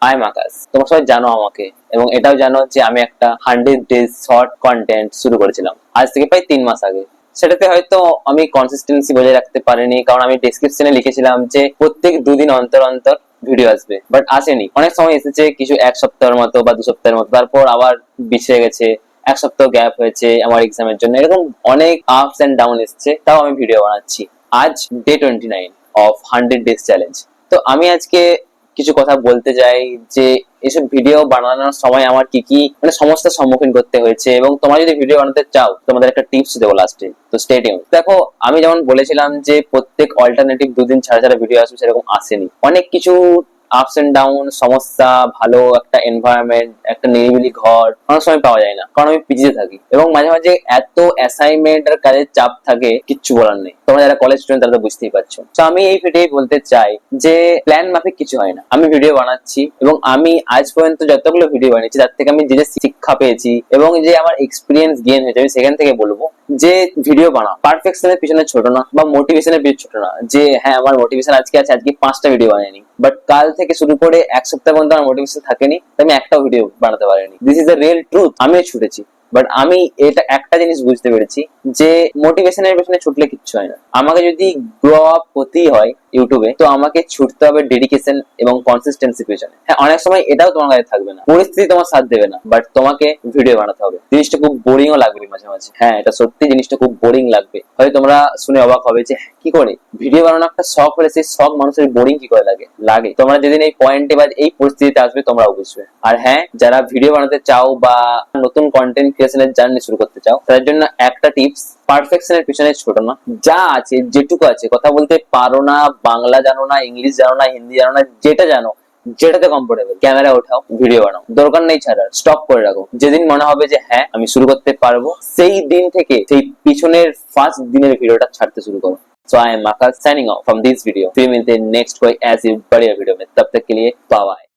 I am আকাশ। তোমরা সবাই জানো আমাকে, এবং এটাও জানো যে আমি একটা 100 ডেজ শর্ট কন্টেন্ট শুরু করেছিলাম আজ থেকে প্রায় 3 মাস আগে। সেটাতে হয়তো আমি কনসিস্টেন্সি বজায় রাখতে পারিনি, কারণ আমি ডেসক্রিপশনে লিখেছিলাম যে প্রত্যেক 2 দিন অন্তর অন্তর ভিডিও আসবে, বাট আসেনি। অনেক সময় এসেছে কিছু 1 সপ্তাহের মতো বা 2 সপ্তাহের মতো, তারপর আবার বিছিয়ে গেছে, 1 সপ্তাহ গ্যাপ হয়েছে আমার এক্সামের জন্য, এরকম অনেক আপস এন্ড ডাউন এসছে, তাও আমি ভিডিও বানাচ্ছি। আজ ডে 29 অফ 100 ডেজ চ্যালেঞ্জ। তো আমি আজকে কিছু কথা বলতে চাই যে এসব ভিডিও বানানোর সময় আমার কি কি সমস্যার সম্মুখীন করতে হয়েছে, এবং তোমরা যদি ভিডিও বানাতে চাও তোমাদের একটা টিপস দেবো লাস্টে, তো স্টে টিউন। দেখো, আমি যেমন বলেছিলাম যে প্রত্যেক অল্টারনেটিভ 2 দিন ছাড়া ছাড়া ভিডিও আসবে, সেরকম আসেনি। অনেক কিছু আপস এন্ড ডাউন, সমস্যা, ভালো একটা এনভায়রনমেন্ট, একটা নিরিবিলি ঘর অনেক সময় পাওয়া যায় না, কারণ আমি পিজিতে থাকি, এবং মাঝে মাঝে এত অ্যাসাইনমেন্ট আর কাজের চাপ থাকে, কিচ্ছু বলার নেই। তোমরা যারা কলেজ স্টুডেন্ট তারা তো বুঝতেই পারছো। তো আমি এই ভিডিও বলতে চাই যে প্ল্যান মাফিক কিছু হয় না। আমি ভিডিও বানাচ্ছি, এবং আমি আজ পর্যন্ত যতগুলো ভিডিও বানিয়েছি তার থেকে আমি যে যে শিক্ষা পেয়েছি এবং যে আমার এক্সপিরিয়েন্স গেইন হয়েছে, আমি সেখান থেকে বলবো যে ভিডিও বানাও। পারফেকশনের পিছনে ছোট না, বা মোটিভেশনের পিছনে ছোট না, যে হ্যাঁ আমার মোটিভেশন আজকে আছে, আজকে 5টা ভিডিও বানাইনি, বাট কাল থেকে শুরু করে 1 সপ্তাহ পর্যন্ত আমার মোটিভেশন থাকেনি, আমি একটাও ভিডিও বানাতে পারিনি। This is the real truth. আমিও ছুটেছি, বাট আমি এটা একটা জিনিস বুঝতে পেরেছি যে মোটিভেশনের পেছনে ছুটলে কিচ্ছু হয় না। আমাকে যদি গ্রো আপ হতেই হয় ইউটিউবে, তো আমাকে ছুটতে হবে ডেডিকেশন এবং কনসিস্টেন্সি পেছনে। হ্যাঁ, অনেক সময় এটাও তোমার কাছে থাকবে না, পরিস্থিতি তোমার সাথ দেবে না, বাট তোমাকে ভিডিও বানাতে হবে। জিনিসটা খুব বোরিংও লাগবে মাঝে মাঝে, হ্যাঁ এটা সত্যি, জিনিসটা খুব বোরিং লাগবে। হয়তো তোমরা শুনে অবাক হবে যে কি করে ভিডিও বানানো একটা শখ হলে সেই শখ মানুষের বোরিং কি করে লাগে। তোমরা যেদিন এই পয়েন্টে বা এই পরিস্থিতিতে আসবে তোমরাও বুঝবে। আর হ্যাঁ, যারা ভিডিও বানাতে চাও বা নতুন কন্টেন্ট ক্রিয়েশনের জার্নি শুরু করতে চাও, তাদের জন্য একটা টিপস, পারফেকশনের পিছনে ছোট না, যা আছে যেটুকু আছে, কথা বলতে পারো না, বাংলা জানো না, ইংলিশ জানো না, হিন্দি জানো না, যেটা জানো, যেটাতে কমফোর্টেবল, ক্যামেরা ওঠাও, ভিডিও বানাও। দরকার নেই ছাড়ার, স্টপ করে রাখো। যেদিন মনে হবে যে হ্যাঁ আমি শুরু করতে পারবো, সেই দিন থেকে সেই পিছনের ফার্স্ট দিনের ভিডিওটা ছাড়তে শুরু করো। So I am Akash signing off from this video. See you in the next कोई ऐसी बढ़िया वीडियो में, तब तक के लिए बाय बाय।